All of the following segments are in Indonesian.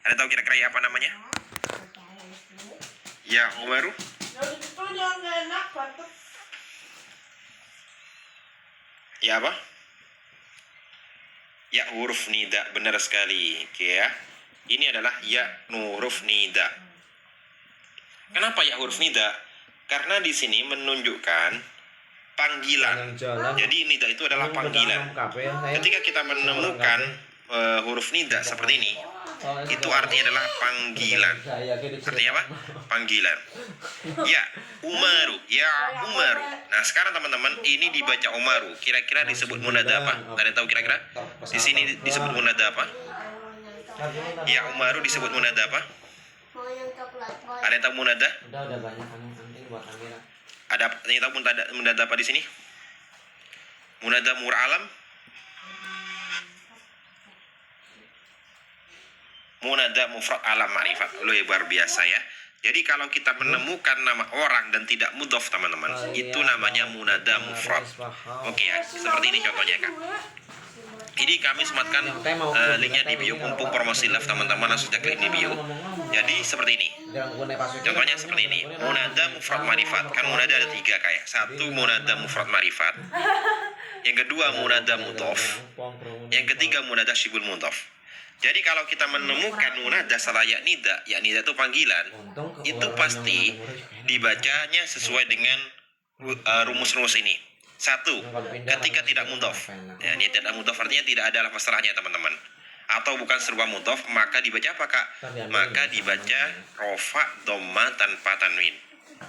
Ada tahu kira-kira ya apa namanya? Ya Umaru? Ya apa? Ya huruf nida, benar sekali. Oke ya. Ini adalah ya huruf nida. Kenapa ya huruf nida? Karena di sini menunjukkan panggilan. Jadi nida itu adalah panggilan. Ketika kita menemukan huruf nida seperti ini, itu artinya adalah panggilan. Artinya apa? Panggilan. Ya Umaru, ya Umaru. Nah sekarang teman-teman, ini dibaca Umaru. Kira-kira disebut munada apa? Ada yang tahu kira-kira? Di sini disebut munada apa? Ya Umaru disebut munada apa? Ada yang tahu munada? Udah banyak anting buat Amira. Ada yang tahu munada apa di sini? Munada mur'alam? Munada mufrad alam ma'rifat. Luar biasa ya. Jadi kalau kita menemukan nama orang dan tidak mudhof teman-teman, itu namanya munada mufrad. Oke ya, seperti ini contohnya Kak. Ini kami sematkan linknya di bio, mumpung promosi live teman-teman langsung klik di bio. Jadi seperti ini. Contohnya seperti ini. Munada mufrad ma'rifat. Kan munada ada 3 kayak. Satu munada mufrad ma'rifat. Yang kedua munada mudhof. Yang ketiga munada syibul mudhof. Jadi kalau kita menemukan munada setelah ya nida itu panggilan, itu pasti dibacanya sesuai dengan rumus-rumus ini. Satu, ketika tidak mudhof. Ya, ini tidak mudhof artinya tidak ada lafaz setelahnya teman-teman. Atau bukan serupa mudhof, maka dibaca apa Kak? Maka dibaca rofa dhamma tanpa tanwin.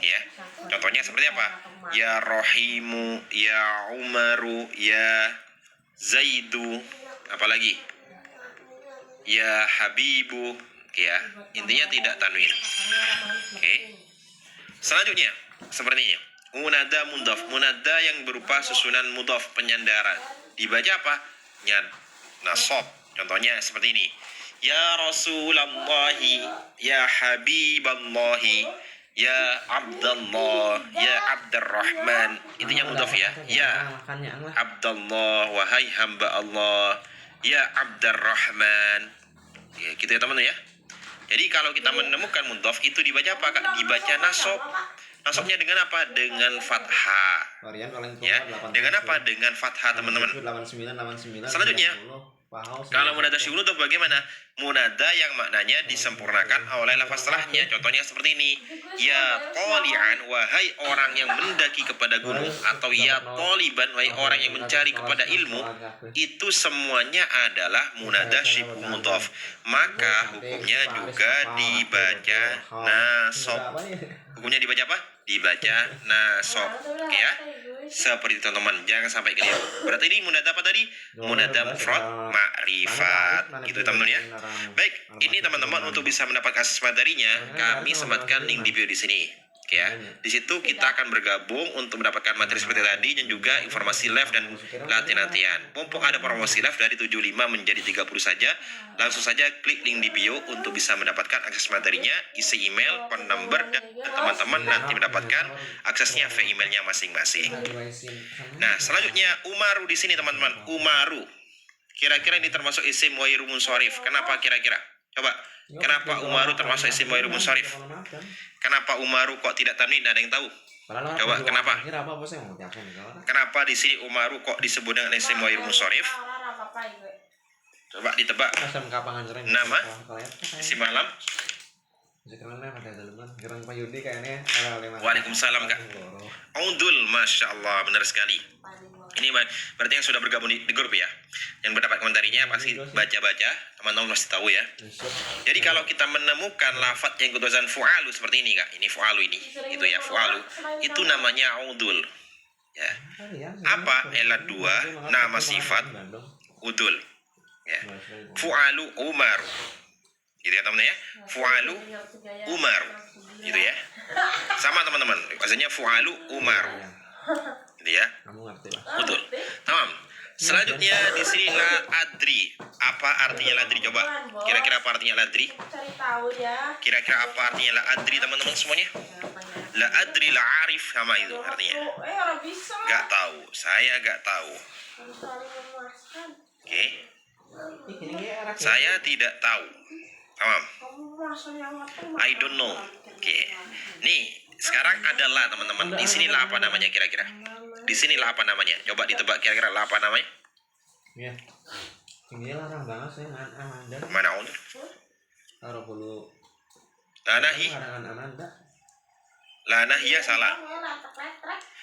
Ya. Contohnya seperti apa? Ya Rohimu, ya Umaru, ya Zaidu, apalagi? Ya Habibu, ya. Intinya tidak tanwin. Oke. Selanjutnya, seperti ini. Munada mudhof, munada yang berupa susunan mudhof penyandaran. Dibaca apa? Nasab. Contohnya seperti ini. Ya Rasulallahi, ya Habiballahi, ya Abdallah, ya Abdurrahman. Intinya mudhof ya. Ya Abdallah, wahai hamba Allah. Ya Abdurrahman. Ya, gitu ya teman-teman ya. Jadi kalau kita menemukan mudhof itu dibaca apa Kak? Dibaca nasab. Nasabnya dengan apa? Dengan fathah. Ya. Dengan apa? Dengan fathah teman-teman. Selanjutnya, kalau munada syibul mudhof bagaimana? Munada yang maknanya disempurnakan oleh lafaz setelahnya. Contohnya seperti ini. Ya tali'an, wahai orang yang mendaki kepada gunung, atau ya taliban, wahai orang yang mencari kepada ilmu. Itu semuanya adalah munada syibul mudhof. Maka hukumnya juga dibaca nasab. Hukumnya dibaca apa? Dibaca nasab. Oke ya. Seperti itu teman-teman, jangan sampai keliru. Berarti ini munada apa tadi? Munada mufrad ma'rifat. Gitu teman-teman ya. Baik, ini teman-teman untuk bisa mendapatkan akses materinya, kami sematkan link di bio di sini. Oke ya. Di situ kita akan bergabung untuk mendapatkan materi seperti tadi dan juga informasi live dan latihan-latihan. Mumpung ada promosi live dari 75 menjadi 30 saja, langsung saja klik link di bio untuk bisa mendapatkan akses materinya, isi email, phone number, dan teman-teman nanti mendapatkan aksesnya via emailnya masing-masing. Nah, selanjutnya Umaru di sini teman-teman. Umaru. Kira-kira ini termasuk isim ghairu munsharif. Kenapa kira-kira? Coba. Kenapa Umaru termasuk isim ghairu munsharif? Kenapa Umaru kok tidak tanwin? Ada yang tahu? Coba kenapa? Kenapa di sini Umaru kok disebut dengan isim ghairu munsharif? Coba ditebak. Nama? Isim alam? Waalaikumsalam Kak. Udul, Masya Allah, benar sekali. Ini berarti yang sudah bergabung di grup ya. Yang mendapat komentarinya pasti baca-baca, teman-teman pasti tahu ya. Jadi kalau kita menemukan lafadz yang ketuasan fu'alu seperti ini Kak. Ini fu'alu ini. Itu ya fu'alu. Itu namanya udul. Ya. Apa? Elat 2, nama sifat udul. Ya. Fu'alu Umaru. Gitu ya teman-teman ya. Fu'alu Umaru. Gitu ya. Sama teman-teman. Maksudnya fu'alu Umaru. Gitu ya. Betul. Tamam. Selanjutnya di sini la adri. Apa artinya la adri? Coba. Kira-kira apa artinya la adri? Kira-kira apa artinya la adri teman-teman semuanya? La adri la arif sama itu artinya. Gak tahu. Saya gak tahu. Oke. Saya tidak tahu. Tamam. I don't know. Oke. Nih, sekarang ada la teman-teman. Di sini la apa namanya kira-kira? Di sini la apa namanya? Coba ditebak kira-kira la apa namanya? Ya. Ini larang banget saya Amanda. Mana on? Taruh dulu. La nahi. Larangan Amanda. La nahiyah salah.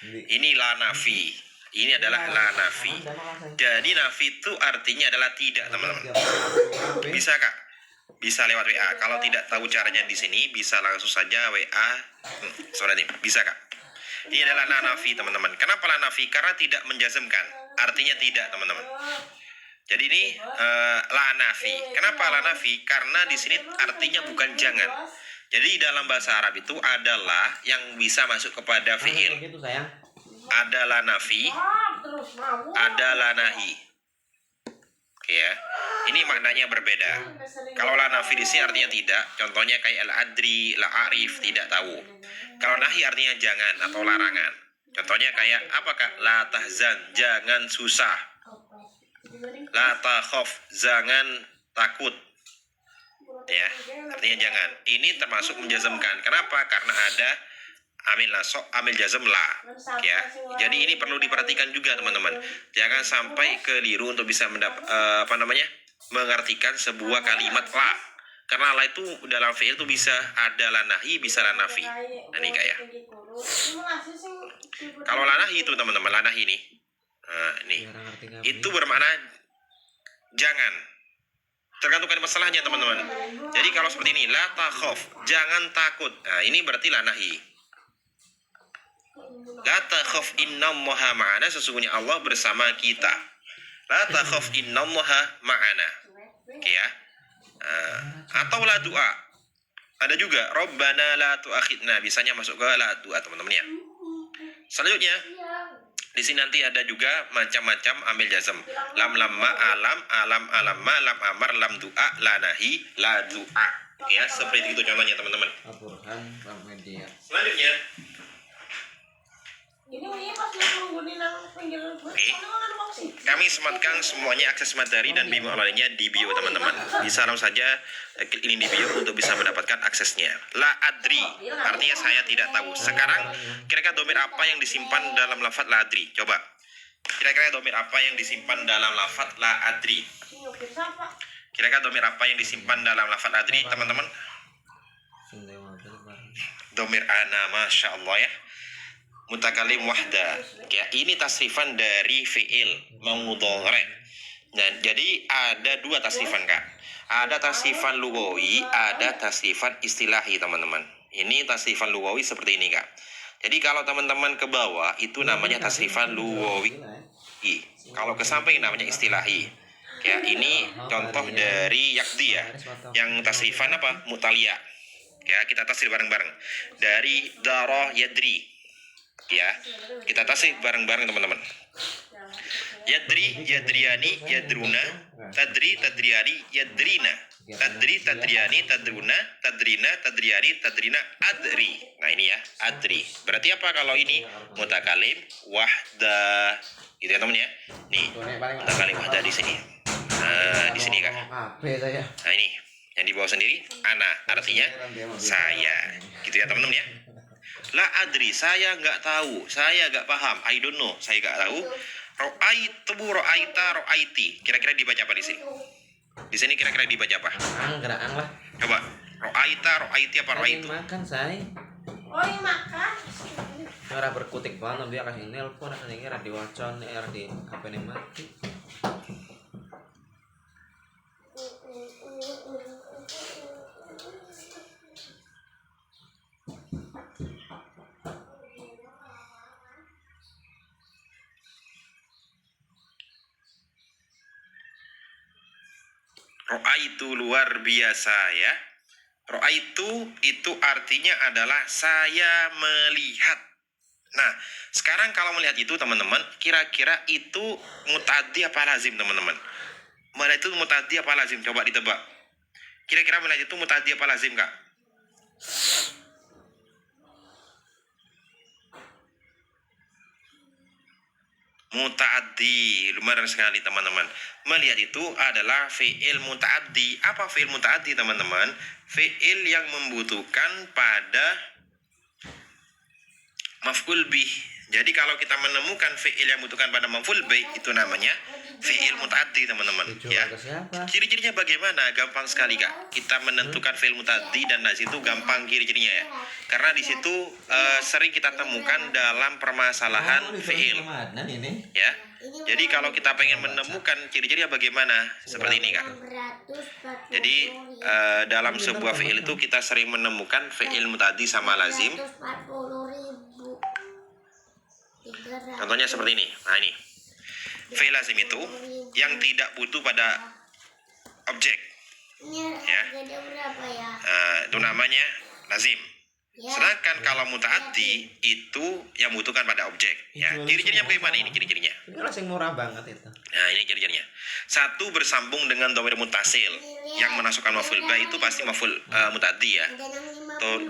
Ini la nafi. Ini adalah la nafi. Jadi nafi itu artinya adalah tidak, teman-teman. Bisa Kak? Bisa lewat WA. Kalau tidak tahu caranya di sini, bisa langsung saja WA. Sorry nih, bisa Kak? Ini adalah la nafi, teman-teman. Kenapa la nafi? Karena tidak menjazmkan. Artinya tidak, teman-teman. Jadi ini la nafi. Kenapa la nafi? Karena di sini artinya bukan jangan. Jadi dalam bahasa Arab itu adalah yang bisa masuk kepada fi'il. Gitu sayang. Ada la nafi, ada la nahi. Oke ya. Ini maknanya berbeda. Kalau la nafi di sini artinya tidak. Contohnya kayak la adri, la arif, tidak tahu. Kalau nahi artinya jangan atau larangan. Contohnya kayak apa Kak? La tahzan, jangan susah. La takhaf, jangan takut. Ya, artinya jangan. Ini termasuk menjazmkan. Kenapa? Karena ada amil nasok, amil jazm la. Ya, jadi ini perlu diperhatikan juga teman-teman. Jangan sampai keliru untuk bisa mengartikan sebuah kalimat la. Karena la itu dalam fi'il itu bisa ada la nahi, bisa la nafi. Nah, ini kayak. Kalau la nahi itu teman-teman, la nahi ini. Nah, ini. Itu bermakna jangan. Tergantung masalahnya teman-teman. Jadi kalau seperti ini, la takhaf, jangan takut. Nah, ini berarti la nahi. La takhaf innallaha ma'ana, sesungguhnya Allah bersama kita. La takhaf innallaha ma'ana. Oke ya. Atau la doa. Ada juga Rabbana la tu'akhidna, bisanya masuk ke la doa teman-teman ya. Selanjutnya di sini nanti ada juga macam-macam ambil jazm. Lam lamma alam alam ma lam amar lam doa la nahi la doa. Ya, seperti itu contohnya teman-teman. Al-Qur'an Bank Media. Selanjutnya kami sematkan semuanya akses materi dan bimbingan online-nya di bio teman-teman. Bisa langsung saja klik ini di bio untuk bisa mendapatkan aksesnya. La adri artinya saya tidak tahu. Sekarang kira-kira domir apa yang disimpan dalam lafaz la adri? Coba. Kira-kira domir apa yang disimpan dalam lafaz la adri? Kira-kira domir apa yang disimpan dalam lafaz la adri, teman-teman? Domir ana, masya Allah ya. Mutakalim wahda. Ya, ini tasrifan dari fi'il mudhari'. Dan jadi ada dua tasrifan Kak. Ada tasrifan lugawi, ada tasrifan istilahi teman-teman. Ini tasrifan lugawi seperti ini Kak. Jadi kalau teman-teman ke bawah itu namanya tasrifan lugawi. Kalau ke samping namanya istilahi. Ya, ini contoh dari yakdi ya. Yang tasrifan apa? Mutalia. Ya, kita tasrif bareng-bareng. Dari dara yadri. Ya, kita tasrif bareng-bareng teman-teman. Yadri, yadriani, yadruna, tadri, tadriani, yadrina, tadri, tadriani, tadruna, tadrina, tadriani, tadrina, adri. Nah ini ya, adri. Berarti apa kalau ini? Mutakalim wahda. Gitu ya teman ya. Nih, mutakalim wahda di sini. Nah, di sini Kak. Nah ini, yang di bawah sendiri, ana, artinya saya. Gitu ya teman-teman ya. La adri, saya nggak tahu, saya nggak paham, I don't know, saya nggak tahu. Ro'aitu, ro'aita, ro'aiti. Kira-kira dibaca apa di sini? Di sini kira-kira dibaca apa? Gerang lah. Coba. Ro'aita, ro'aiti apa ro'aitu? Makan say. Oh, makan. Ora berkutik banget dia kasih nelpon kasih ngira di wacon di HP nih mati. Ro'aitu luar biasa ya. Ro'aitu itu artinya adalah saya melihat. Nah, sekarang kalau melihat itu teman-teman, kira-kira itu mutaddi apa lazim teman-teman? Melihat itu mutaddi apa lazim? Coba ditebak. Kira-kira melihat itu mutaddi apa lazim Kak? Muta'addi, lumayan sekali teman-teman. Melihat itu adalah fi'il muta'addi. Apa fi'il muta'addi teman-teman? Fi'il yang membutuhkan pada maf'ul bih. Jadi kalau kita menemukan fi'il yang membutuhkan pada maf'ul bih, itu namanya fi'il muta'addi teman-teman. Ya. Ciri-cirinya bagaimana? Gampang sekali kak. Kita menentukan fi'il muta'addi dan di situ gampang ciri-cirinya ya. Karena di situ sering kita temukan dalam permasalahan fi'il. Ya. Jadi kalau kita pengen menemukan ciri-cirinya bagaimana? Seperti ini kak. Jadi dalam sebuah fi'il itu kita sering menemukan fi'il muta'addi sama lazim. Contohnya seperti ini. Nah ini. Fi'il lazim itu yang tidak butuh pada objek. Ya. Itu namanya lazim. Sedangkan kalau mutaaddi itu yang membutuhkan pada objek. Ya, ciri-cirinya bagaimana ini ciri-cirinya? Ini langsung murah banget itu. Nah, ini ciri-cirinya. Satu, bersambung dengan dhamir muttasil. Yang menasukkan maf'ul bih itu pasti maf'ul mutaaddi ya.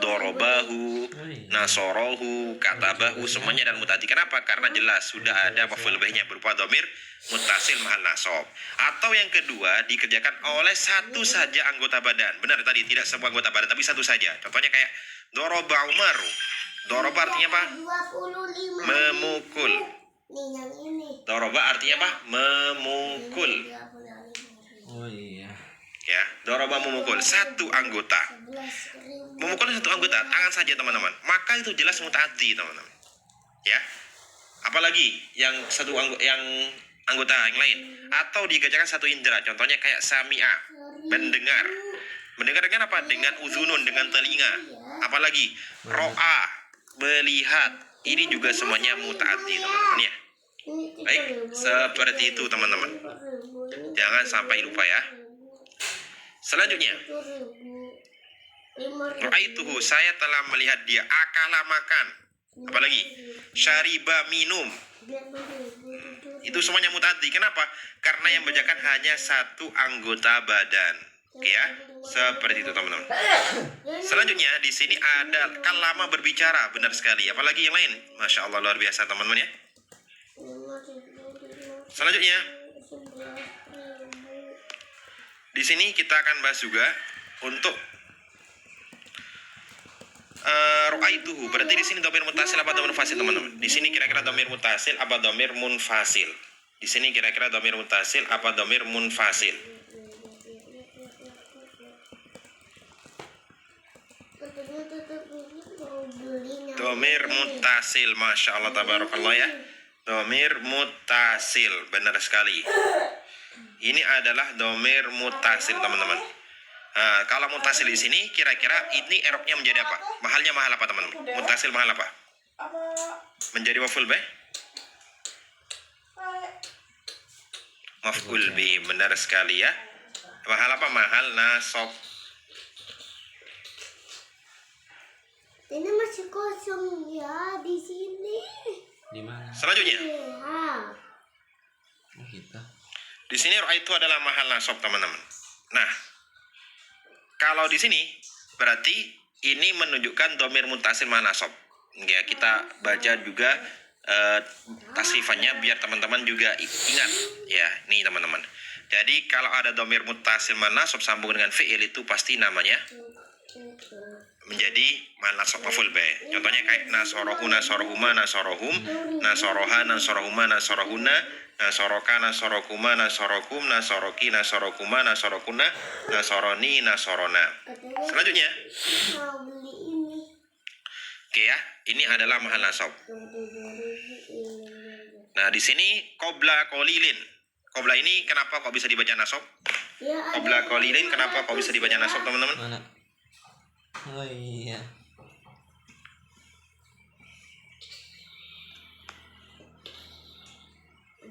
Dorobahu, nasorohu, katabahu, semuanya dan mutaaddi. Kenapa? Karena jelas sudah ada maf'ul bihnya berupa dhamir muttasil mahal nasab. Atau yang kedua, dikerjakan oleh satu saja anggota badan. Benar tadi, tidak semua anggota badan, tapi satu saja. Contohnya kayak doroba Umaru. Doroba artinya apa? Memukul. Doroba artinya apa? Memukul. Oh iya. Ya, doroba memukul satu anggota. Memukul satu anggota, tangan saja teman-teman. Maka itu jelas mutaaddi teman-teman. Ya. Apalagi yang satu anggota yang lain atau dikerjakan satu indera. Contohnya kayak sami'a, mendengar. Mendengar dengan apa? Dengan uzunun, dengan telinga. Apalagi ro'a, melihat. Ini juga semuanya mutaaddi teman-teman ya. Baik, seperti itu teman-teman. Jangan sampai lupa ya. Selanjutnya, ra'aituhu, saya telah melihat dia. Akala, makan. Apalagi syariba, minum. Itu semuanya mutaaddi. Kenapa? Karena yang membedakan hanya satu anggota badan. Oke ya, seperti itu teman-teman. Selanjutnya di sini ada kalama, berbicara, benar sekali. Apalagi yang lain, masya Allah luar biasa teman-teman ya. Selanjutnya, di sini kita akan bahas juga untuk ra'aituhu. Berarti di sini dhamir muttasil apa dhamir munfasil teman-teman? Di sini kira-kira dhamir muttasil apa dhamir munfasil? Di sini kira-kira dhamir muttasil apa dhamir munfasil? Dhamir muttasil, masya Allah tabarakallah ya. Dhamir muttasil, benar sekali. Ini adalah dhamir muttasil teman-teman. Nah, kalau muttasil di sini kira-kira ini i'rabnya menjadi apa? Mahalnya mahal apa teman-teman? Muttasil mahal apa? Menjadi maf'ul bih? Maf'ul bih, benar sekali ya. Mahal apa? Mahal nasab. Ini masih kosong ya di sini. Di mana? Selanjutnya, Ya. Oh kita. di sini itu adalah mahal nasab teman-teman. Nah, kalau di sini berarti ini menunjukkan dhamir muttasil mahal nasab. Ya, kita baca juga tasrifannya biar teman-teman juga ingat. Ya, nih teman-teman. Jadi kalau ada dhamir muttasil mahal nasab sambung dengan fi'il itu pasti namanya menjadi mahal nasab maf'ul bih. Contohnya kayak nasorohu, nasorohuma, nasorohum, nasoroha, nasorohuma, nasorohuna, nasoroka, nasorokuma, nasorokum, nasoroki, nasorokuma, nasorokuna, nasoroni, nasorona. Selanjutnya, Mau beli ini. oke ya, ini adalah mahal nasab. Nah, di sini qobla kolilin. Qobla ini kenapa kok bisa dibaca nasab? Ya, ada Qobla kolilin kenapa kok bisa dibaca nasab teman-teman? Mana? Oh iya.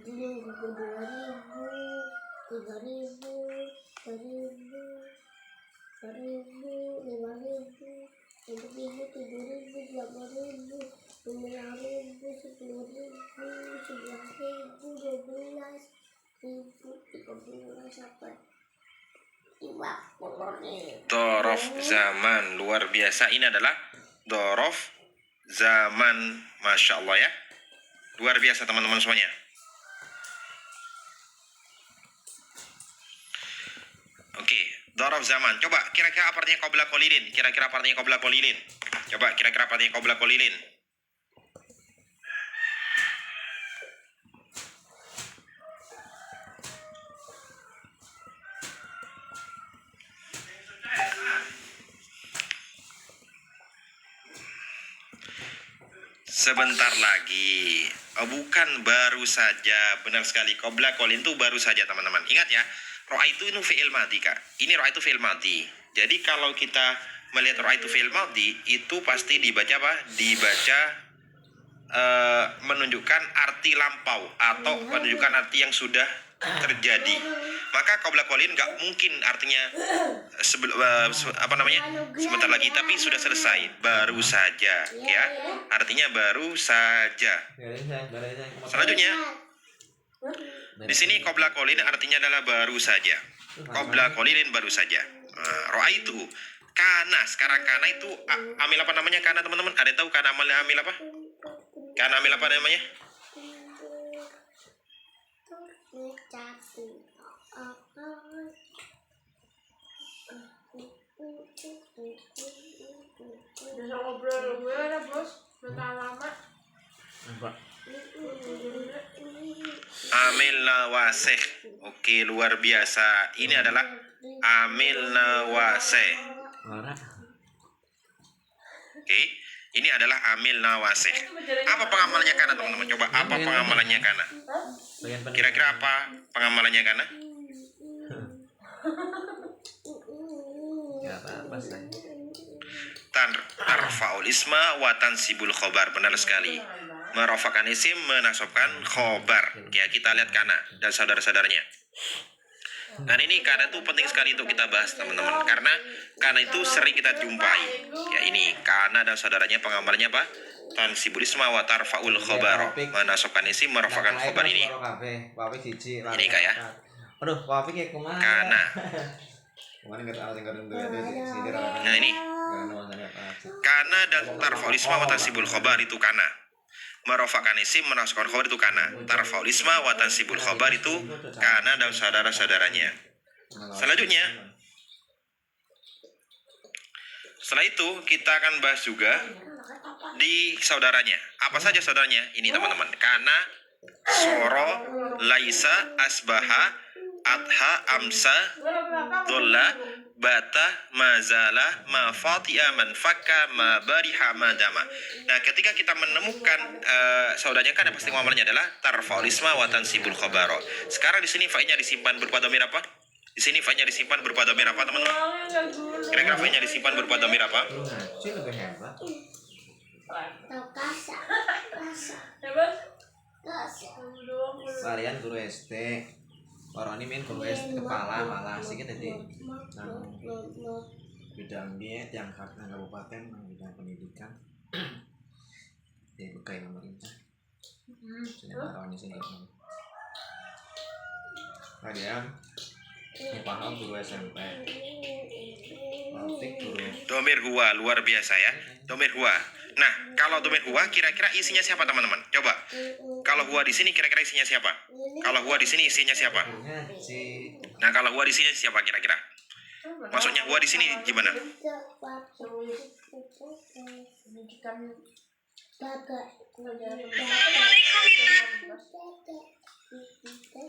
Ini buku 2000, 3000, 1000, 1000, 5000, 1000, 7000, 8000, 9000, 10.000, 11.000, 12.000, 13 apa? 50.000. Dorof zaman, luar biasa. Ini adalah dorof zaman, masya Allah ya. Luar biasa teman-teman semuanya. Dzaraf zaman. Coba kira-kira apa artinya qabla qalilin? Kira-kira apa artinya qabla qalilin? Coba kira-kira apa artinya qabla qalilin? Sebentar lagi. Oh, bukan baru saja. Benar sekali. Qabla qalilin itu baru saja, teman-teman. Ingat ya, ra'aitu itu fi'il madhi, Kak. Ini ra'aitu fi'il madhi. Jadi kalau kita melihat ra'aitu fi'il madhi, itu pasti dibaca apa? Dibaca menunjukkan arti lampau atau menunjukkan arti yang sudah terjadi. Maka qabla qalilin nggak mungkin artinya sebentar lagi, tapi sudah selesai, baru saja, ya. Artinya baru saja. Selanjutnya di sini qabla qalilin artinya adalah baru saja. Qabla qalilin baru saja. Ra'aitu kana. Sekarang kana itu amil apa namanya kana, teman-teman? Ada yang tahu kana amil apa? Kana amil apa namanya? Bisa ngobrol gue lah bos, bentar lama. Amil nawasih. Oke, luar biasa. Ini adalah amil nawasih. Oke, ini adalah amil nawasih. Apa pengamalannya kana, teman-teman? Coba apa pengamalannya kana? Kira-kira apa pengamalannya kana? Ya apa sih? Tarfa'ul isma wa tansibul khobar. Benar sekali. Merafakan isim, menasabkan khobar. Ya, kita lihat kana dan saudara-saudaranya. Dan ini kana itu penting sekali untuk kita bahas, teman-teman, karena kana itu sering kita jumpai. Ya, ini kana dan saudaranya pengamalannya apa? Tansibul isma wa tarfa'ul khobar. Menasabkan isim, merafakan khobar ini. Ini Kak ya. Aduh, Wafik ya kemana? Kana. Kemarin kata alat yang kadang tuh ada di sini. Nah, ini kana dan tarfa'ul isma wa tansibul khobar itu kana. Merafakan isim, menasabkan khobar itu kana. Tarfa'ul isma wa tansibul khobar itu kana dan saudara-saudaranya. Selanjutnya, setelah itu kita akan bahas juga di saudaranya. Apa saja saudaranya? Ini, teman-teman. Kana, soro, laisa, asbaha, adha, amsa, dolla, bata, mazala, mafati'a, manfaka, mabariha, madama. Nah, ketika kita menemukan saudaranya kan, pasti ngomongnya adalah tarfa'ul isma wa tansibul khabaro. Sekarang di sini fa'ilnya disimpan berupa dhamir apa? Di sini fa'ilnya disimpan berupa dhamir apa, teman-teman? Kira-kira fa'ilnya disimpan berupa dhamir apa? Ngaji lebih hebat. Kalian guru SD. Orang ini main guru SD kepala malah sedikit jadi bidang dia yang kabupaten bidang pendidikan dibukai pemerintah. Jadi orang sini kalian paham guru SMP. Mantik guru. Domir huwa, luar biasa ya. Domir huwa. Nah, kalau domir huwa kira-kira isinya siapa, teman-teman? Coba. Kalau huwa di sini kira-kira isinya siapa? Kalau huwa di sini isinya siapa? Nah, kalau huwa di sini siapa kira-kira? Maksudnya huwa di sini gimana?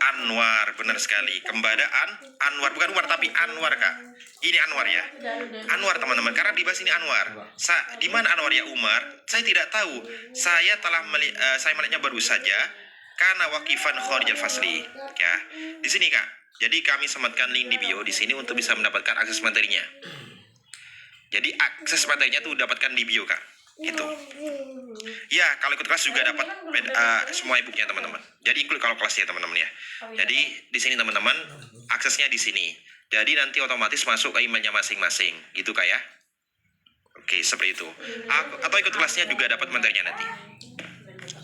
Anwar, benar sekali. Kembadaan Anwar, bukan Umar tapi Anwar, Kak. Ini Anwar ya. Anwar, teman-teman, karena dibahas ini Anwar. Di mana Anwar ya Umar? Saya tidak tahu. Saya melihatnya baru saja karena wakifan kharijal fasli. Ya. Di sini, Kak. Jadi kami sematkan link di bio di sini untuk bisa mendapatkan akses materinya. Jadi akses materinya tuh dapatkan di bio, Kak. Gitu. Ya, kalau ikut kelas juga dapat semua e-booknya, teman-teman. Jadi include kalau kelasnya, teman-teman ya. Jadi di sini, teman-teman, aksesnya di sini. Jadi nanti otomatis masuk ke emailnya masing-masing, gitu Kak ya. Oke, seperti itu. Atau ikut kelasnya juga dapat materinya nanti.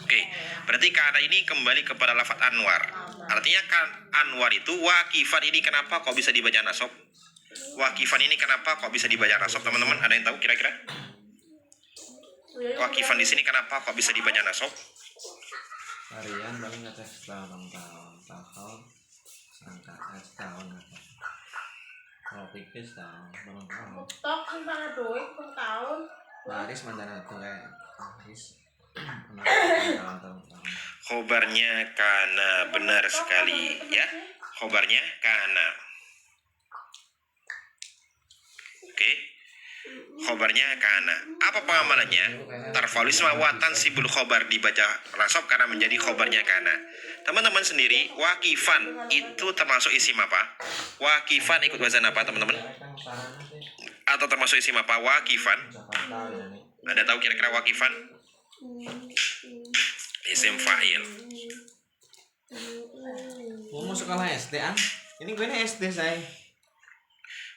Oke, berarti karena ini kembali kepada lafaz Anwar. Artinya kan Anwar itu wakifan ini kenapa kok bisa dibaca nasab? Wakifan ini kenapa kok bisa dibaca nasab, teman-teman? Ada yang tahu kira-kira? Wakifan di sini kenapa kok bisa dibaca nasab? Harian paling atas tahun sangka tahun apa? Kalau pikir tahu, belum tahu. Tok ang mga doy, kung taon. Laris mantan itu kayak Laris. Tahun. Khobarnya kana, benar sekali ya. Khobarnya kana. Oke. Khobarnya kana. Apa pengamalannya? Tarfa'ul isma wa tansibul khobar, dibaca nasab karena menjadi khobarnya kana. Teman-teman sendiri, wakifan itu termasuk isim apa? Wakifan ikut wazan apa, teman-teman? Atau termasuk isim apa? Wakifan. Ada tahu kira-kira wakifan? Isim fa'il. Mau sekolah SD an? Ini gue SD saya.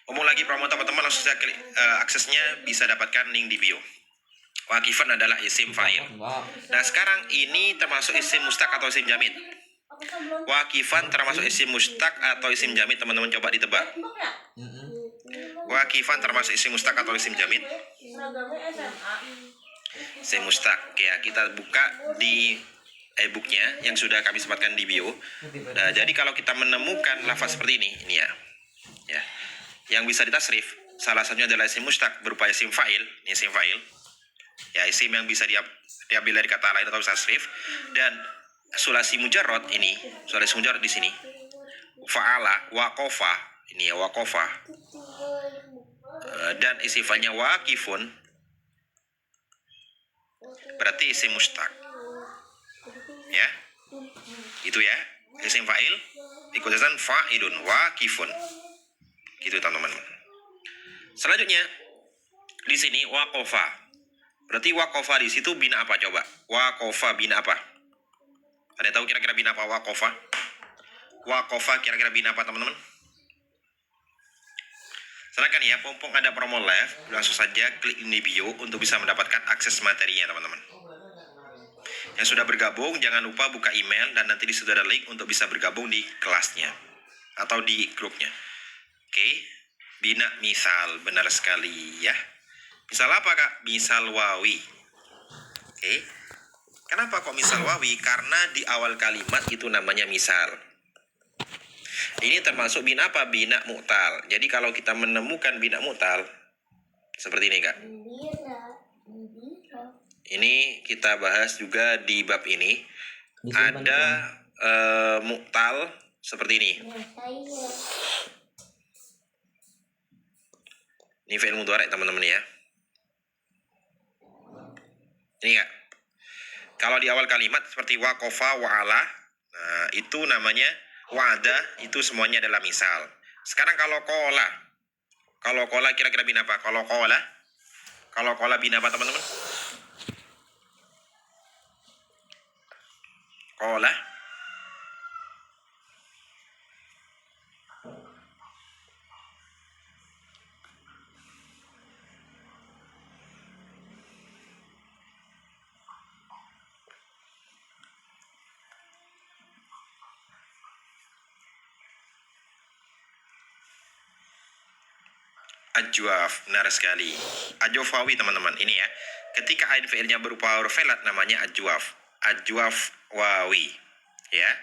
Ngomong lagi promo teman-teman, langsung saja klik aksesnya, bisa dapatkan link di bio. Wakifan adalah isim fa'il. Nah sekarang ini termasuk isim mustaq atau isim jamid? Wakifan termasuk isim mustaq atau isim jamid, teman-teman coba ditebak. Wakifan termasuk isim mustaq atau isim jamid? Seragamnya SMA. Isim mustaq ya, kita buka di e-booknya yang sudah kami sematkan di bio. Nah, jadi kalau kita menemukan lafaz seperti ini ya, yang bisa ditasrif, salah satunya adalah isim mustaq berupa isim fa'il, ini isim fa'il. Ya, isim yang bisa diambil dari kata lain atau tasrif. Dan sulasi mujarrad ini, sulasi mujarrad di sini. Fa'ala, waqafa, ini ya waqafa. Dan isim fa'ilnya waqifun, berarti isim mustaq. Ya. Itu ya. Isim fa'il ikut wazan fa'ilun waqifun. Gitu teman-teman. Selanjutnya di sini waqafa. Berarti waqafa di situ bina apa coba? Waqafa bina apa? Ada tahu kira-kira bina apa waqafa? Waqafa kira-kira bina apa teman-teman? Silakan ya, mumpung ada promo live, langsung saja klik ini bio untuk bisa mendapatkan akses materinya teman-teman. Yang sudah bergabung jangan lupa buka email dan nanti di situ ada link untuk bisa bergabung di kelasnya atau di grupnya. Oke, bina misal, benar sekali ya. Misal apa kak? Misal wawi. Oke, kenapa kok misal wawi? Karena di awal kalimat itu namanya misal. Ini termasuk bina apa? Bina mu'tal. Jadi kalau kita menemukan bina mu'tal seperti ini kak. Ini kita bahas juga di bab ini. Ada mu'tal seperti ini. Ini fi'il mudhari' teman-teman ya. Ini kak. Kalau di awal kalimat seperti waqafa, wa'ala, nah itu namanya wa'ada, itu semuanya adalah misal. Sekarang kalau kola kira-kira bina apa? Kalau kola bina apa teman-teman? Kola. Ajwaf, benar sekali. Ajwafawi teman-teman, ini ya. Ketika ain fi'ilnya berupa huruf felat namanya ajwaf. Ajwaf wawi. Ya.